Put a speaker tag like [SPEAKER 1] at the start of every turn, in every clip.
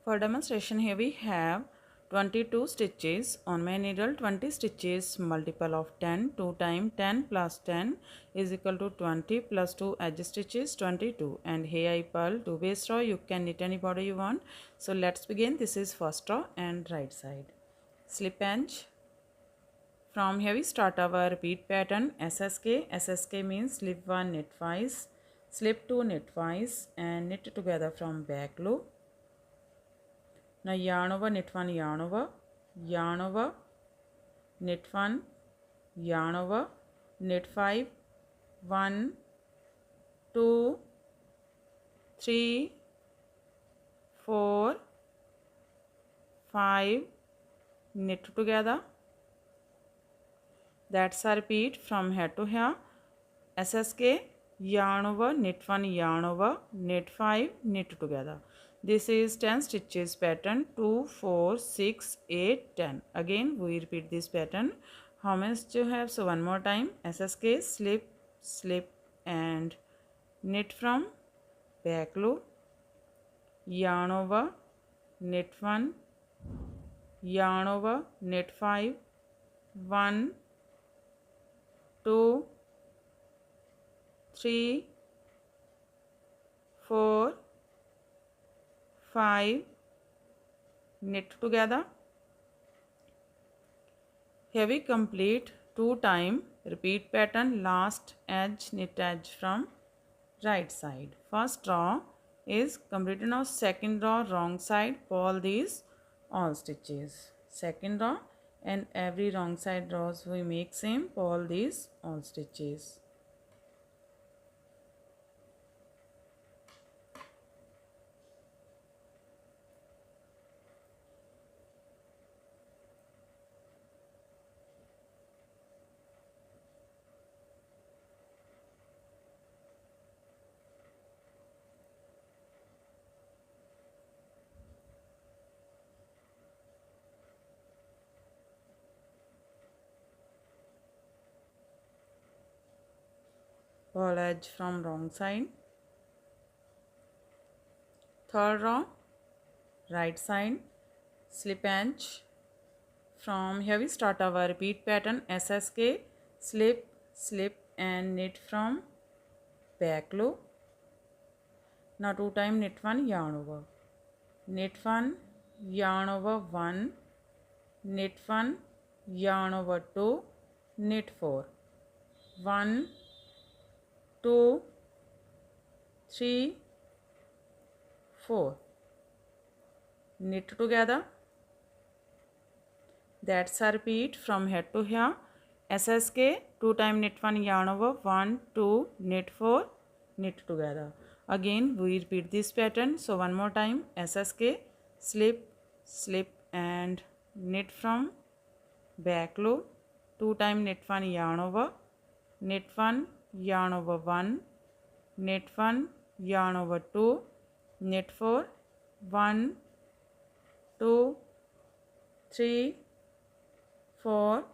[SPEAKER 1] For demonstration, here we have 22 stitches on my needle. 20 stitches multiple of 10. 2 times 10 plus 10 is equal to 20 plus 2 edge stitches 22. And here I purl 2 base row. You can knit any border you want. So let's begin. This is first row and right side. Slip edge. From here we start our repeat pattern SSK. SSK means slip 1 knit twice, slip 2 knit twice and knit together from back loop. Now yarn over, knit 1, yarn over, knit 1, yarn over, knit 5, 1, 2, 3, 4, 5, knit together. That's a repeat from here to here. SSK, yarn over, knit 1, yarn over, knit 5, knit together. This is 10 stitches pattern. 2, 4, 6, 8, 10. Again we repeat this pattern. How many stitches you have? So one more time. SSK, slip, slip and knit from back loop, yarn over, knit 1, yarn over, knit 5, 1, 2, 3, 4, 5, knit together. Here we complete 2 times repeat pattern. Last edge, knit edge from right side. First row is completed. Now second row wrong side, pull these all stitches. Second row and every wrong side rows we make same, pull these all stitches. Pull edge from wrong side. Third row right side, slip edge. From here we start our repeat pattern SSK, slip, slip and knit from back loop. Now 2 times knit 1, yarn over, knit 1, yarn over 1, knit 1, yarn over 2, knit 4, 1, 2, 3, 4, knit together. That's a repeat from here to here. SSK, 2 times knit 1, yarn over, 1, 2, knit 4, knit together. Again we repeat this pattern. So one more time. SSK, slip, slip and knit from back loop. 2 times knit 1, yarn over, knit 1, yarn over 1, knit 1, yarn over 2, knit 4, 1, 2, 3, 4,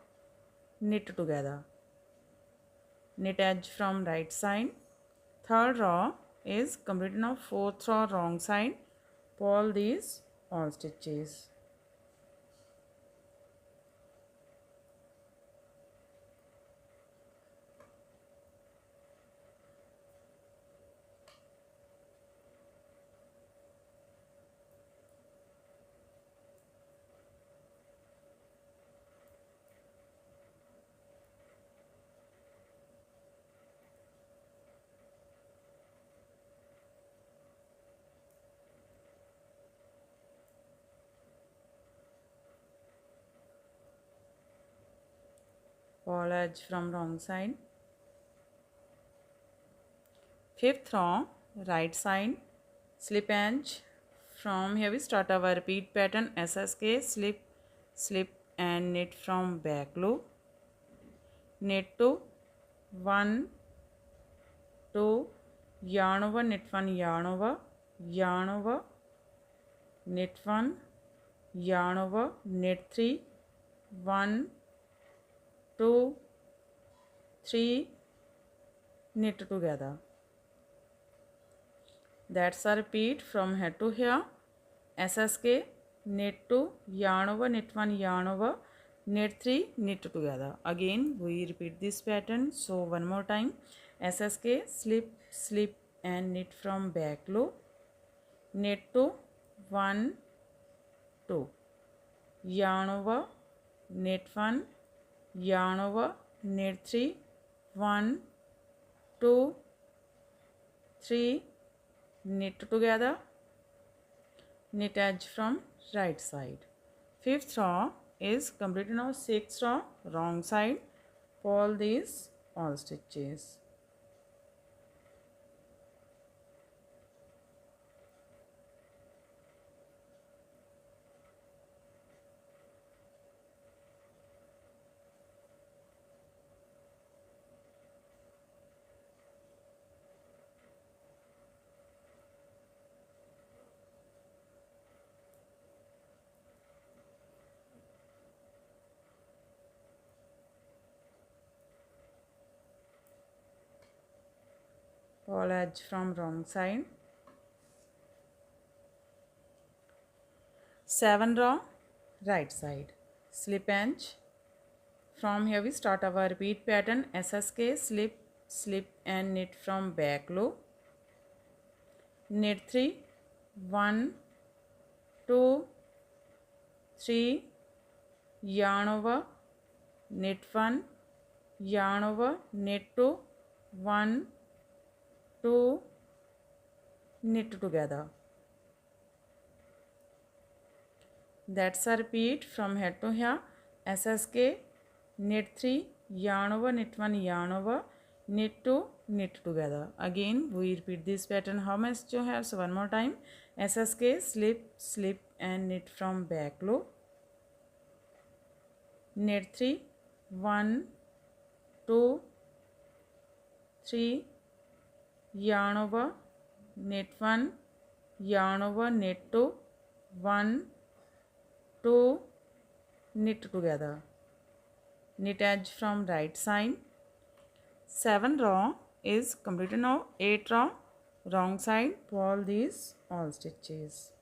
[SPEAKER 1] knit together. Knit edge from right side. Third row is completed. Now fourth row wrong side, pull these all stitches. Pull edge from wrong side. Fifth row right side, slip edge. From here we start our repeat pattern SSK, slip, slip and knit from back loop, knit 2, 1, 2, yarn over, knit 1, yarn over, knit 1, yarn over, knit 3, 1, 2, 3, knit together. That's a repeat from here to here. SSK, knit 2, yarn over, knit 1, yarn over, knit 3, knit together. Again we repeat this pattern. So one more time, SSK, slip, slip and knit from back loop, knit 2, 1, 2, yarn over, knit 1, yarn over, knit 3, 1, 2, 3, knit together, knit edge from right side. Fifth row is completed now. Sixth row, wrong side, pull these all stitches. Pull edge from wrong side. 7 row, right side, slip edge. From here we start our repeat pattern. SSK, slip, slip and knit from back loop, knit 3, 1, 2, 3, yarn over, knit 1, yarn over, knit 2, 1, 2, knit together. That's a repeat from here to here. SSK, knit 3, yarn over, knit 1, yarn over, knit 2, knit together. Again we repeat this pattern. How much you have? So one more time, SSK, slip, slip and knit from back loop, knit 3, 1, 2, 3, yarn over, knit 1, yarn over, knit 2, 1, 2, knit together, knit edge from right side. 7 row is completed now. 8 row, wrong side, pull these all stitches.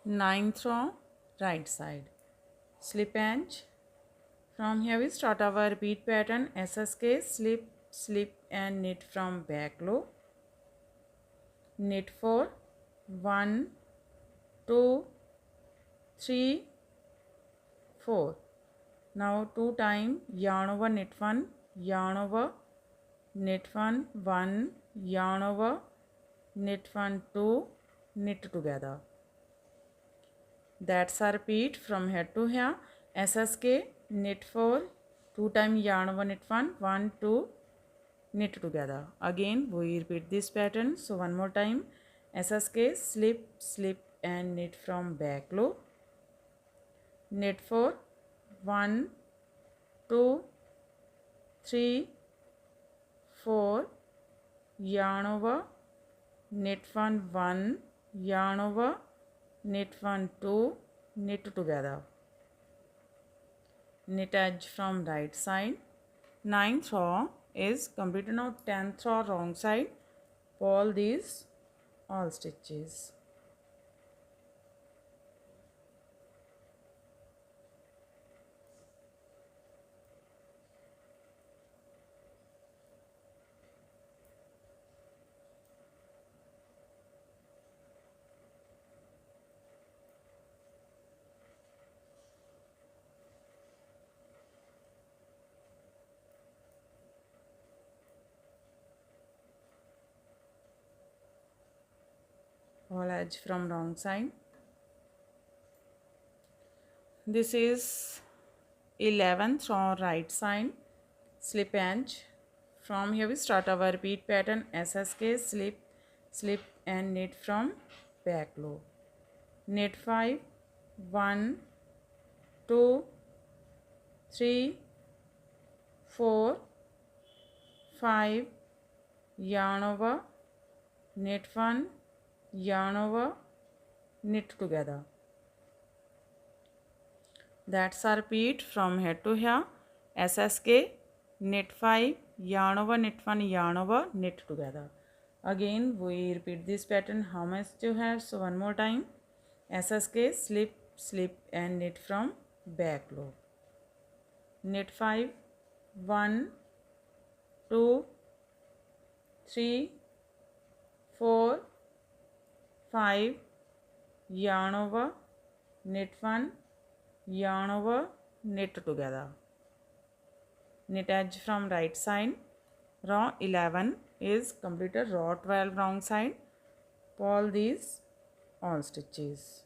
[SPEAKER 1] Ninth row, right side, slip edge. From here we start our repeat pattern. SSK, slip, slip and knit from back loop, knit 4, 1, 2, 3, 4. Now 2 times yarn over, knit 1, yarn over, knit 1, 1, yarn over, knit 1, 2, knit together. That's a repeat from here to here. SSK, knit 4, 2 times yarn over, knit 1, 1, 2, knit together. Again we repeat this pattern. So one more time, SSK, slip, slip and knit from back loop, knit 4, 1, 2, 3, 4, yarn over, knit 1, 1, yarn over, knit 1, 2, knit together, knit edge from right side. 9th row is completed now. 10th row, wrong side, pull these all stitches. Pull edge from wrong side. This is 11th row, right side, slip edge. From here we start our repeat pattern. SSK, slip, slip and knit from back loop. Knit 5, 1, 2, 3, 4, 5, yarn over, knit 1, yarn over, knit together. That's a repeat from here to here. SSK, knit 5, yarn over, knit 1, yarn over, knit together. Again we repeat this pattern how much you have. So one more time. SSK, slip, slip and knit from back loop. Knit 5, 1, 2, 3, 4, 5, yarn over, knit 1, yarn over, knit together. Knit edge from right side. Row 11 is completed. Row 12 wrong side. Pull these all stitches.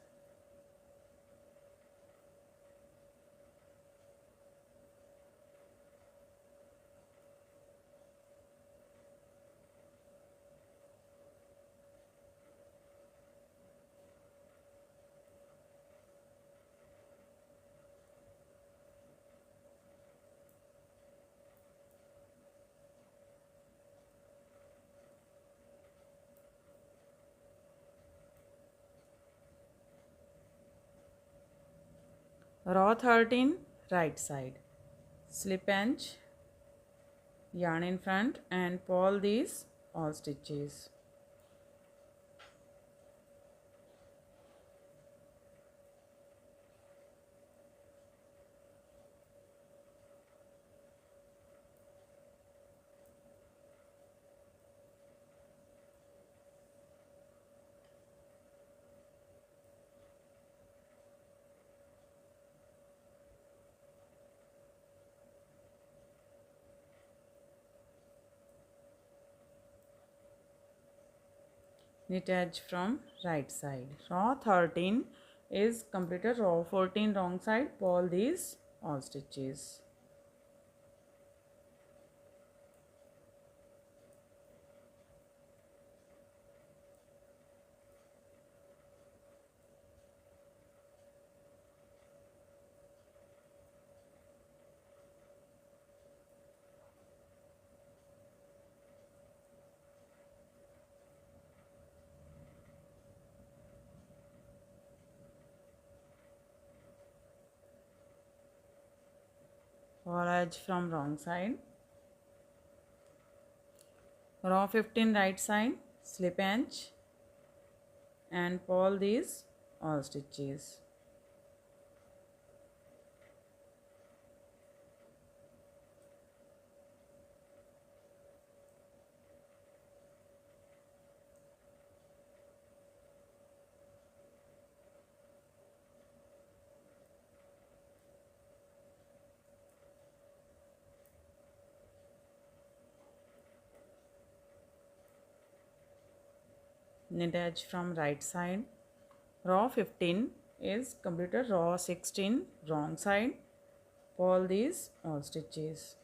[SPEAKER 1] Row 13 right side. Slip edge, yarn in front and pull these all stitches. Knit edge from right side. Row 13 is completed. Row 14 wrong side. Pull these all stitches. Pull edge from wrong side. Row 15 right side. Slip edge and pull these all stitches. Knit edge from right side. Row 15 is completed. Row 16 wrong side. Pull these all stitches.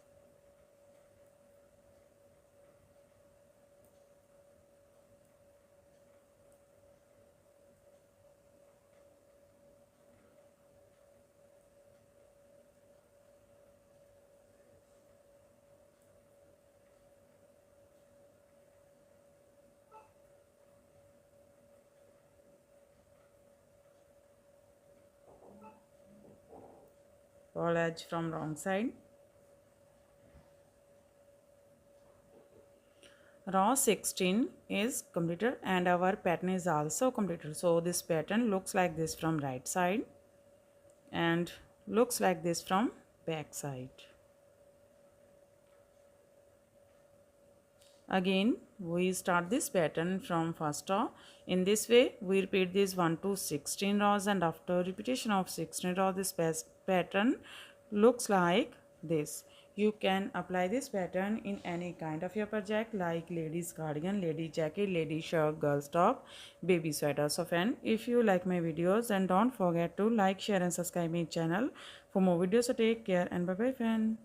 [SPEAKER 1] Pull edge from wrong side. Row 16 is completed and our pattern is also completed. So this pattern looks like this from right side and looks like this from back side. Again we start this pattern from first row. In this way we repeat this 1 to 16 rows, and after repetition of 16 rows this pattern looks like this. You can apply this pattern in any kind of your project like ladies cardigan, lady jacket, lady shirt, girls top, baby sweater. So friend, if you like my videos, then don't forget to like, share and subscribe my channel for more videos. So take care and bye bye friend.